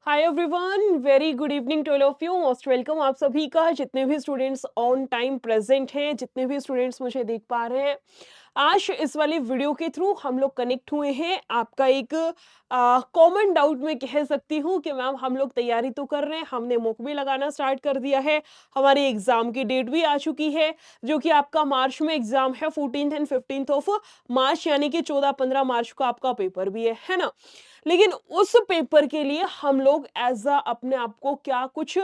Hi everyone, very good evening to all of you. Most welcome आप सभी का, जितने भी स्टूडेंट्स ऑन टाइम प्रेजेंट हैं, जितने भी स्टूडेंट्स मुझे देख पा रहे हैं। आज इस वाली वीडियो के थ्रू हम लोग कनेक्ट हुए हैं। आपका एक कॉमन डाउट मैं कह सकती हूँ कि मैम हम लोग तैयारी तो कर रहे हैं, हमने मॉक भी लगाना स्टार्ट कर दिया है, हमारी एग्जाम की डेट भी आ चुकी है, जो कि आपका मार्च में एग्जाम है 14 एंड 15 ऑफ मार्च, यानी कि 14-15 मार्च को आपका पेपर भी है ना। लेकिन उस पेपर के लिए हम लोग एज अ अपने आप को क्या कुछ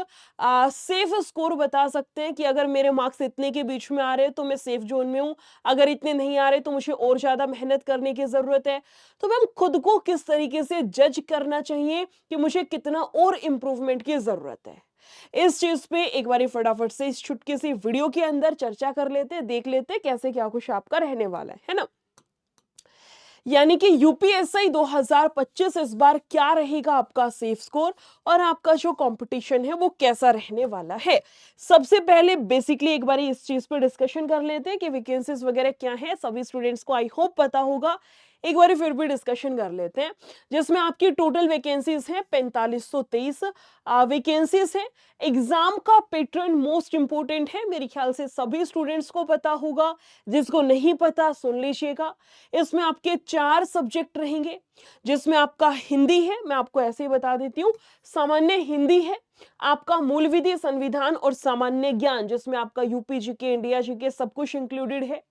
सेफ स्कोर बता सकते हैं कि अगर मेरे मार्क्स इतने के बीच में आ रहे हैं तो मैं सेफ जोन में हूं, अगर इतने नहीं आ रहे तो मुझे और ज्यादा मेहनत करने की जरूरत है। तो मैम खुद को किस तरीके से जज करना चाहिए कि मुझे कितना और इम्प्रूवमेंट की जरूरत है, इस चीज पे एक बार फटाफट से इस छुटकी सी वीडियो के अंदर चर्चा कर लेते हैं, देख लेते हैं कैसे क्या कुछ आपका रहने वाला है ना। यानी कि यूपीएससी 2025 इस बार क्या रहेगा आपका सेफ स्कोर, और आपका जो कंपटीशन है वो कैसा रहने वाला है। सबसे पहले बेसिकली एक बार इस चीज पे डिस्कशन कर लेते हैं कि वैकेंसीज वगैरह क्या है, सभी स्टूडेंट्स को आई होप पता होगा। एक बार फिर भी डिस्कशन कर लेते हैं, जिसमें आपकी टोटल वैकेंसीज हैं 4523 वैकेंसीज हैं। एग्जाम का पैटर्न मोस्ट इंपोर्टेंट है, मेरे ख्याल से सभी स्टूडेंट्स को पता होगा, जिसको नहीं पता सुन लीजिएगा। इसमें आपके 4 सब्जेक्ट रहेंगे, जिसमें आपका हिंदी है, मैं आपको ऐसे ही बता देती हूँ, सामान्य हिंदी है, आपका मूल विधि, संविधान और सामान्य ज्ञान, जिसमें आपका यूपी जीके, इंडिया जीके सब कुछ इंक्लूडेड है।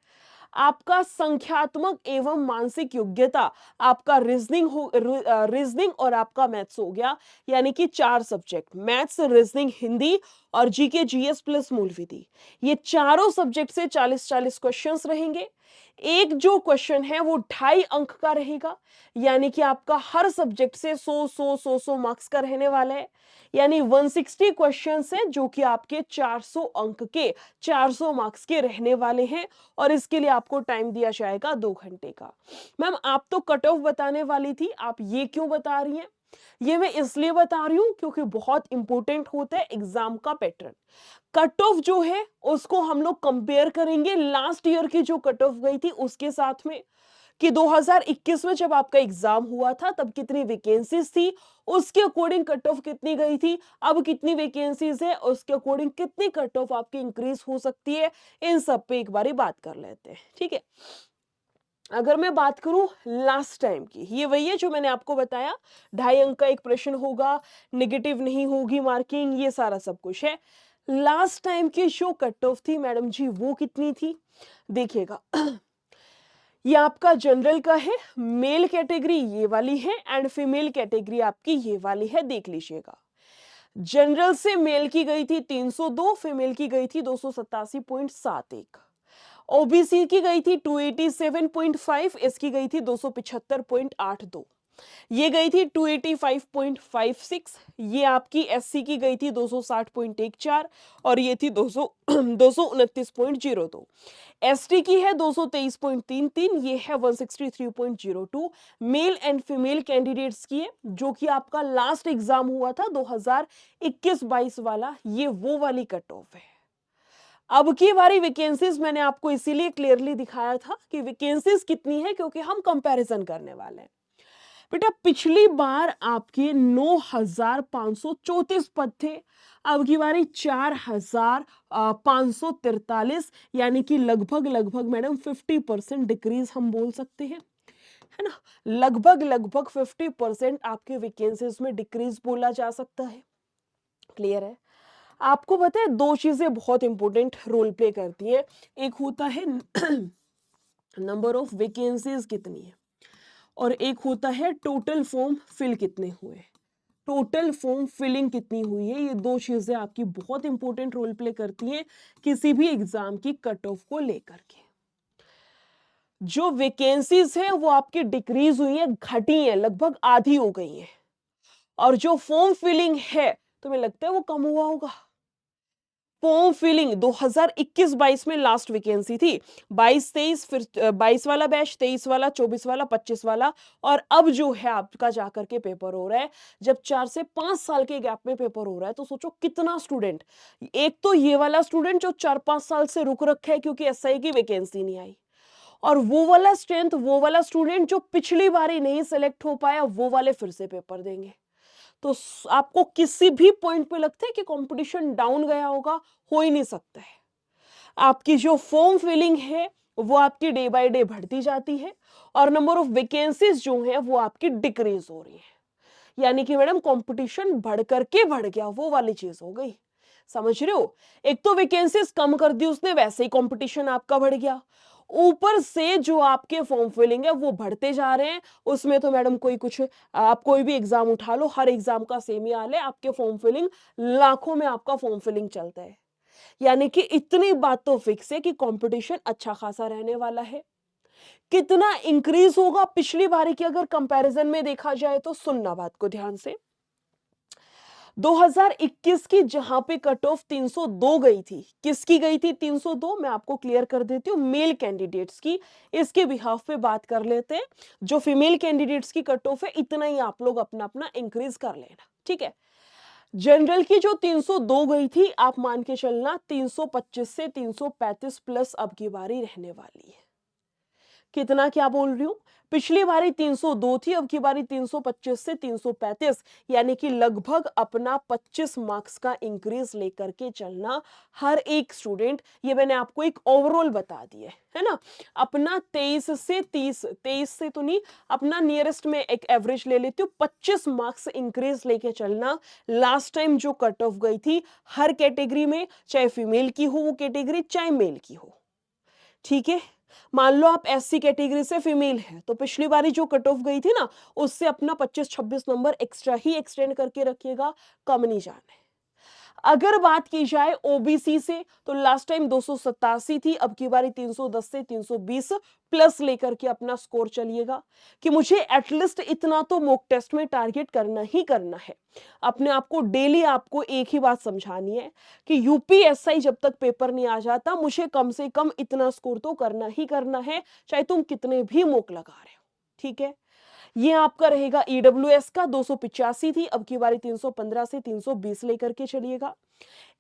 आपका संख्यात्मक एवं मानसिक योग्यता, आपका रीजनिंग और आपका मैथ्स हो गया, यानी कि 4 सब्जेक्ट, मैथ्स, रीजनिंग, हिंदी और जीके जीएस प्लस मूल विधि। ये चारों सब्जेक्ट से 40-40 क्वेश्चंस रहेंगे। एक जो क्वेश्चन है वो 2.5 अंक का रहेगा, यानी कि आपका हर सब्जेक्ट से 100 मार्क्स का रहने वाला है, यानी 160 क्वेश्चन है जो कि आपके 400 अंक के, 400 मार्क्स के रहने वाले हैं। और इसके लिए आपको टाइम दिया जाएगा 2 घंटे का। मैम आप तो कट ऑफ बताने वाली थी, आप ये क्यों बता रही हैं? ये मैं इसलिए बता रही हूं क्योंकि बहुत इंपॉर्टेंट होता है एग्जाम का पैटर्न। कट ऑफ जो है उसको हम लोग कंपेयर करेंगे लास्ट ईयर की जो कट ऑफ गई थी उसके साथ में, कि 2021 में जब आपका एग्जाम हुआ था तब कितनी वैकेंसीज थी, उसके अकॉर्डिंग कट ऑफ कितनी गई थी, अब कितनी वैकेंसीज है, उसके अकॉर्डिंग कितनी कट ऑफ आपकी इंक्रीज हो सकती है। इन सब पे एक बारी बात कर लेते हैं, ठीक है। अगर मैं बात करूं लास्ट टाइम की, ये वही है जो मैंने आपको बताया, 2.5 अंक का एक प्रश्न होगा, नेगेटिव नहीं होगी मार्किंग, ये सारा सब कुछ है। लास्ट टाइम की जो कट ऑफ थी मैडम जी वो कितनी थी, देखिएगा। ये आपका जनरल का है, मेल कैटेगरी ये वाली है एंड फीमेल कैटेगरी आपकी ये वाली है, देख लीजिएगा। जनरल से मेल की गई थी 302, फीमेल की गई थी 287.71, ओबीसी की गई थी 287.5, इसकी गई थी 275.82, ये गई थी 285.56, ये आपकी एससी की गई थी 260.14 और ये थी 229.02। एसटी की है 223.33, ये है 163.02। मेल एंड फीमेल कैंडिडेट्स की है, जो कि आपका लास्ट एग्जाम हुआ था 2021-22 वाला, ये वो वाली कट ऑफ है। अब की बारी वैकेंसीज मैंने आपको इसीलिए क्लियरली दिखाया था कि वैकेंसीज कितनी है, क्योंकि हम कंपैरिजन करने वाले हैं। बेटा पिछली बार आपके 9,534 पद थे, अब की बारी 4,543, यानी कि लगभग लगभग मैडम 50% डिक्रीज हम बोल सकते हैं, है ना। लगभग लगभग 50% आपके वैकेंसीज में डिक्रीज बोला जा सकता है। क्लियर है। आपको पता है दो चीजें बहुत इंपॉर्टेंट रोल प्ले करती है, एक होता है नंबर ऑफ वैकेंसीज कितनी है, और एक होता है टोटल फॉर्म फिल कितने हुए, टोटल फॉर्म फिलिंग कितनी हुई है। ये दो चीजें आपकी बहुत इंपॉर्टेंट रोल प्ले करती हैं किसी भी एग्जाम की कट ऑफ को लेकर के। जो वैकेंसीज है वो आपकी डिक्रीज हुई है, घटी है, लगभग आधी हो गई है, और जो फॉर्म फिलिंग है तुम्हें लगता है वो कम हुआ होगा। फॉर्म फिलिंग 2021-22 में लास्ट वैकेंसी थी, 22-23 फिर 22 वाला बैच, 23 वाला, 24 वाला, 25 वाला, और अब जो है आपका जाकर के पेपर हो रहा है, जब 4 से 5 साल के गैप में पेपर हो रहा है, तो सोचो कितना स्टूडेंट, एक तो ये वाला स्टूडेंट जो 4-5 साल से रुक रखा है क्योंकि एसआई की वैकेंसी नहीं आई, और वो वाला स्ट्रेंथ, वो वाला स्टूडेंट जो पिछली बार ही नहीं सिलेक्ट हो पाया, वो वाले फिर से पेपर देंगे। तो आपको किसी भी पॉइंट पे लगता है कि कंपटीशन डाउन गया होगा? हो ही नहीं सकता है। आपकी जो फॉर्म फिलिंग है वो आपकी डे बाय डे बढ़ती जाती है और नंबर ऑफ वैकेंसीज जो है वो आपकी डिक्रीज हो रही है। यानी कि मैडम कंपटीशन बढ़ करके बढ़ गया, वो वाली चीज हो गई। समझ रहे हो? एक तो वैकेंसीज कम कर दी उसने, वैसे ही कंपटीशन आपका बढ़ गया। ऊपर से जो आपके फॉर्म फिलिंग है वो बढ़ते जा रहे हैं। उसमें तो मैडम कोई कुछ, आप कोई भी एग्जाम उठा लो, हर एग्जाम का सेम ही हाल है। आपके फॉर्म फिलिंग लाखों में आपका फॉर्म फिलिंग चलता है। यानी कि इतनी बात तो फिक्स है कि कंपटीशन अच्छा खासा रहने वाला है। कितना इंक्रीज होगा पिछली बारी की अगर कंपैरिजन में देखा जाए तो सुनना बात को ध्यान से। 2021 की जहां पे कट ऑफ 302 गई थी, किसकी गई थी 302? मैं आपको क्लियर कर देती हूँ, मेल कैंडिडेट्स की। इसके बिहाफ पे बात कर लेते हैं। जो फीमेल कैंडिडेट्स की कट ऑफ है, इतना ही आप लोग अपना अपना इंक्रीज कर लेना, ठीक है। जनरल की जो 302 गई थी, आप मान के चलना 325 से 335 प्लस अब की बारी रहने वाली है। कितना, क्या बोल रही हूं? पिछली बारी 302 थी, अब की बारी 325 से 335, यानी कि लगभग अपना 25 मार्क्स का इंक्रीज लेकर के चलना हर एक स्टूडेंट। ये मैंने आपको एक ओवरऑल बता दिया है ना। अपना 23 से 30, 23 से तो नहीं, अपना नियरेस्ट में एक एवरेज ले लेती हूँ, 25 मार्क्स इंक्रीज लेके चलना। लास्ट टाइम जो कट ऑफ गई थी हर कैटेगरी में, चाहे फीमेल की हो वो कैटेगरी, चाहे मेल की हो, ठीक है। मान लो आप एससी कैटेगरी से फीमेल है, तो पिछली बारी जो कट ऑफ गई थी ना, उससे अपना 25-26 नंबर एक्स्ट्रा ही एक्सटेंड करके रखिएगा, कम नहीं जाना है। अगर बात की जाए ओबीसी से, तो लास्ट टाइम 287 थी, अब की बारी 310 से 320 प्लस लेकर के अपना स्कोर चलिएगा कि मुझे एटलीस्ट इतना तो मॉक टेस्ट में टारगेट करना ही करना है। अपने आप को डेली आपको एक ही बात समझानी है कि यूपीएसआई जब तक पेपर नहीं आ जाता, मुझे कम से कम इतना स्कोर तो करना ही करना है, चाहे तुम कितने भी मॉक लगा रहे हो, ठीक है। ये आपका रहेगा ईडब्ल्यूएस का 285 थी, अब की बारी 315 से 320 लेकर के चलिएगा।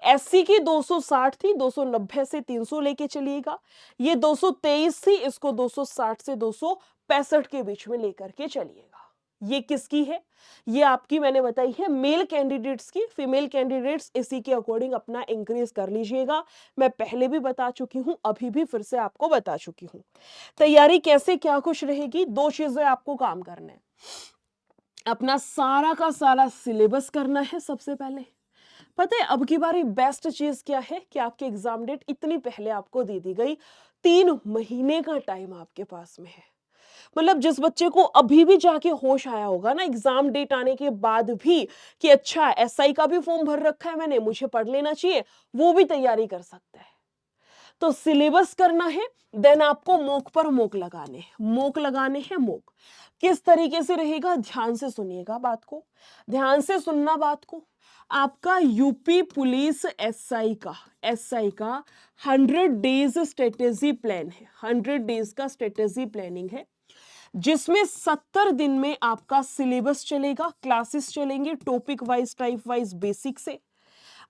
एससी की 260 थी, 290 से 300 लेके चलिएगा। ये 223 थी, इसको 260 से 265 के बीच में लेकर के चलिएगा। ये किसकी है? ये आपकी मैंने बताई है मेल कैंडिडेट्स की। फीमेल कैंडिडेट्स इसी के अकॉर्डिंग अपना इंक्रीज कर लीजिएगा। मैं पहले भी बता चुकी हूं, अभी भी फिर से आपको बता चुकी हूं। तैयारी कैसे क्या कुछ रहेगी, दो चीजें आपको काम करना है। अपना सारा का सारा सिलेबस करना है सबसे पहले। पता है अब की बारी बेस्ट चीज क्या है कि आपकी एग्जाम डेट इतनी पहले आपको दे दी गई, 3 महीने का टाइम आपके पास में है। मतलब जिस बच्चे को अभी भी जाके होश आया होगा ना एग्जाम डेट आने के बाद भी कि अच्छा एसआई का भी फॉर्म भर रखा है मैंने, मुझे पढ़ लेना चाहिए, वो भी तैयारी कर सकता है। तो सिलेबस करना है, देन आपको मोक पर मोक लगाने हैं, मोक लगाने हैं मोक। किस तरीके से रहेगा, ध्यान से सुनिएगा बात को, ध्यान से सुनना बात को। आपका यूपी पुलिस एसआई का 100 डेज स्ट्रेटेजी प्लान है, 100 डेज का स्ट्रेटेजी प्लानिंग है, जिसमें 70 दिन में आपका सिलेबस चलेगा, क्लासेस चलेंगे topic wise, type wise, basic से।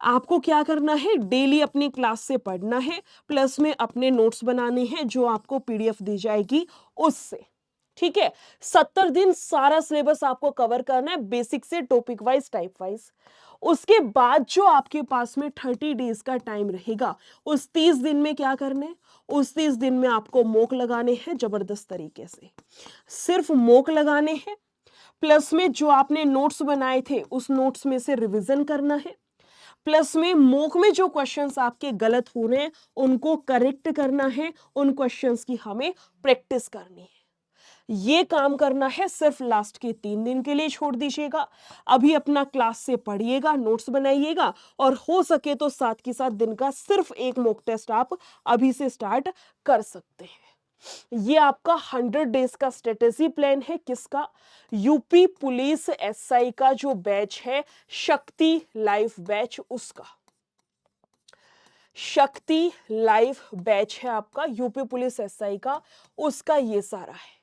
आपको क्या करना है, डेली अपनी क्लास से पढ़ना है, प्लस में अपने नोट्स बनाने हैं जो आपको पीडीएफ दी जाएगी उससे, ठीक है। 70 दिन सारा सिलेबस आपको कवर करना है, बेसिक से टॉपिक वाइज, टाइप वाइज। उसके बाद जो आपके पास में 30 डेज का टाइम रहेगा, उस 30 दिन में क्या करना है, उस 30 दिन में आपको मॉक लगाने हैं जबरदस्त तरीके से। सिर्फ मॉक लगाने हैं, प्लस में जो आपने नोट्स बनाए थे उस नोट्स में से रिवीजन करना है, प्लस में मॉक में जो क्वेश्चंस आपके गलत हो रहे हैं उनको करेक्ट करना है, उन क्वेश्चंस की हमें प्रैक्टिस करनी है। ये काम करना है, सिर्फ लास्ट के 3 दिन के लिए छोड़ दीजिएगा। अभी अपना क्लास से पढ़िएगा, नोट्स बनाइएगा, और हो सके तो साथ के साथ दिन का सिर्फ एक मॉक टेस्ट आप अभी से स्टार्ट कर सकते हैं। ये आपका 100 डेज का स्ट्रेटेजी प्लान है, किसका, यूपी पुलिस एसआई का जो बैच है, शक्ति लाइव बैच, उसका शक्ति लाइव बैच है आपका यूपी पुलिस एसआई का, उसका ये सारा है।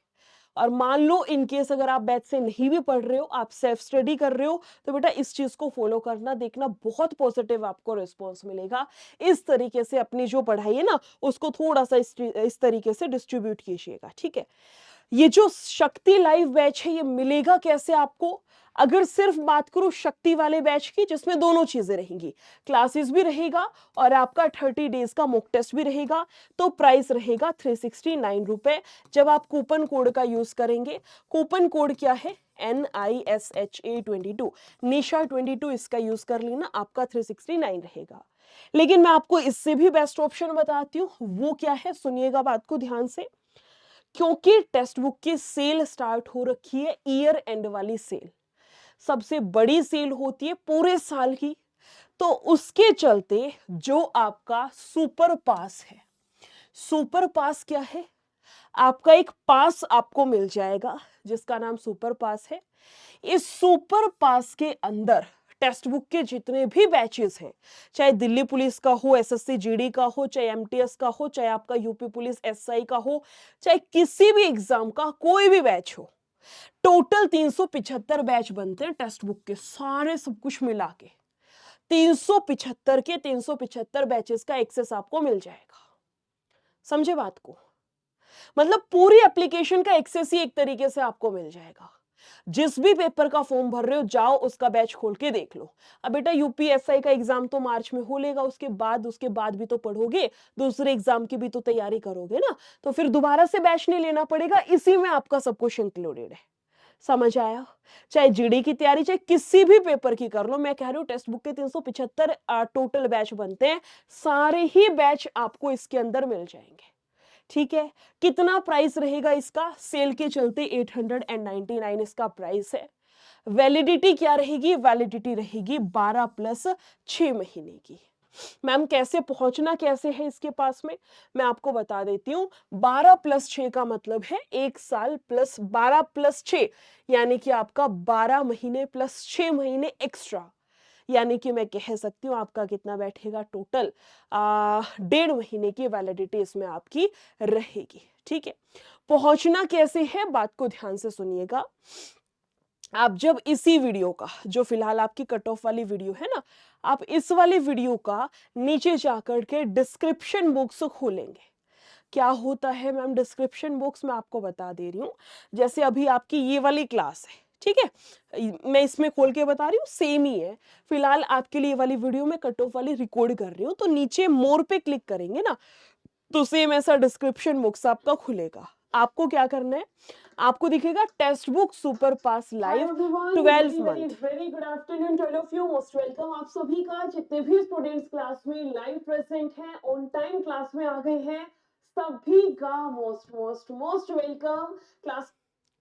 और मान लो इन केस अगर आप बैच से नहीं भी पढ़ रहे हो, आप सेल्फ स्टडी कर रहे हो, तो बेटा इस चीज को फॉलो करना, देखना बहुत पॉजिटिव आपको रिस्पॉन्स मिलेगा। इस तरीके से अपनी जो पढ़ाई है ना उसको थोड़ा सा इस तरीके से डिस्ट्रीब्यूट कीजिएगा, ठीक है। ये जो शक्ति लाइव बैच है ये मिलेगा कैसे आपको? अगर सिर्फ बात करूं शक्ति वाले बैच की, जिसमें दोनों चीजें रहेंगी, क्लासेस भी रहेगा और आपका 30 डेज का मॉक टेस्ट भी रहेगा, तो प्राइस रहेगा 369 रुपए जब आप कूपन कोड का यूज करेंगे। कूपन कोड क्या है? NISHA22, निशा 22, इसका यूज कर लेना, आपका 369 रहेगा। लेकिन मैं आपको इससे भी बेस्ट ऑप्शन बताती हूँ, वो क्या है? सुनिएगा बात को ध्यान से। क्योंकि टेक्स्ट बुक की सेल स्टार्ट हो रखी है, ईयर एंड वाली सेल, सबसे बड़ी सेल होती है पूरे साल की, तो उसके चलते जो आपका सुपर पास है, सुपर पास क्या है? आपका एक पास आपको मिल जाएगा जिसका नाम सुपर पास है। इस सुपर पास के अंदर टेक्स्ट बुक के जितने भी बैचेस हैं, चाहे दिल्ली पुलिस का हो, एसएससी जीडी का हो, चाहे एमटीएस का हो, चाहे आपका यूपी पुलिस एसआई का हो, चाहे किसी भी एग्जाम का कोई भी बैच हो, टोटल 375 बैच बनते हैं टेक्स्ट बुक के, सारे सब कुछ मिला के 375 के 375 बैचेस का एक्सेस आपको मिल जाएगा। समझे बात को? मतलब पूरी एप्लीकेशन का एक्सेस ही एक तरीके से आपको मिल जाएगा। जिस भी पेपर का फॉर्म भर रहे हो, जाओ उसका बैच खोल के देख लो। अब बेटा यूपीएसआई का एग्जाम तो मार्च में हो लेगा, उसके बाद भी तो पढ़ोगे, दूसरे एग्जाम की भी तो तैयारी करोगे ना, तो फिर दोबारा से बैच नहीं लेना पड़ेगा, इसी में आपका सब कुछ इंक्लूडेड है। समझ आया? चाहे जीडी की तैयारी, चाहे किसी भी पेपर की कर लो, मैं कह रही हूँ टेक्स्ट बुक के 375 टोटल बैच बनते हैं, सारे ही बैच आपको इसके अंदर मिल जाएंगे। ठीक है, कितना प्राइस रहेगा इसका? सेल के चलते 899 इसका प्राइस है। वैलिडिटी क्या रहेगी? वैलिडिटी रहेगी 12 प्लस 6 महीने की। मैम कैसे पहुंचना कैसे है इसके पास में, मैं आपको बता देती हूँ। 12 प्लस 6 का मतलब है 1 साल प्लस 12 प्लस 6, यानी कि आपका 12 महीने प्लस 6 महीने एक्स्ट्रा, यानी कि मैं कह सकती हूँ आपका कितना बैठेगा टोटल, 1.5 महीने की वैलिडिटी इसमें आपकी रहेगी। ठीक है, पहुंचना कैसे है, बात को ध्यान से सुनिएगा। आप जब इसी वीडियो का, जो फिलहाल आपकी कट ऑफ वाली वीडियो है ना, आप इस वाली वीडियो का नीचे जाकर के डिस्क्रिप्शन बॉक्स खोलेंगे। क्या होता है मैम डिस्क्रिप्शन बॉक्स, मैं आपको बता दे रही हूँ। जैसे अभी आपकी ये वाली क्लास है, ठीक है, मैं इसमें खोल के बता रही हूँ, सेम ही है। फिलहाल आपके लिए वाली वीडियो में कट ऑफ वाली रिकॉर्ड कर रही हूँ, तो नीचे मोर पे क्लिक करेंगे ना, तो सेम ऐसा डिस्क्रिप्शन बॉक्स आपका खुलेगा। आपको क्या करना है, आपको दिखेगा text book super pass live 12 month. Very good afternoon to all of you, most welcome आप सभी का, जितने भी स्टूडेंट्स क्लास में लाइव प्रेजेंट हैं, ऑन टाइम क्लास में आ गए हैं, सभी का most most most welcome class.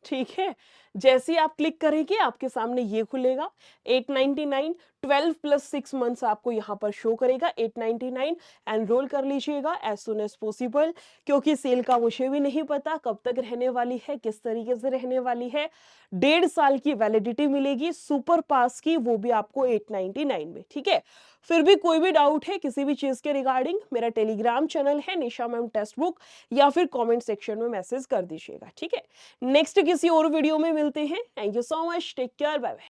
ठीक है, जैसे ही आप क्लिक करेंगे आपके सामने ये खुलेगा 899, 12 प्लस 6 मंथ्स आपको यहाँ पर शो करेगा 899। एनरोल कर लीजिएगा एज सुन एज पॉसिबल, क्योंकि सेल का मुझे भी नहीं पता कब तक रहने वाली है, किस तरीके से रहने वाली है। 1.5 साल की वैलिडिटी मिलेगी सुपर पास की, वो भी आपको 899 में। ठीक है, फिर भी कोई भी डाउट है किसी भी चीज के रिगार्डिंग, मेरा टेलीग्राम चैनल है निशा मैम टेक्स्ट बुक, या फिर कमेंट सेक्शन में मैसेज कर दीजिएगा। ठीक है, नेक्स्ट किसी और वीडियो में मिलते हैं। Thank you so much, take care, bye bye.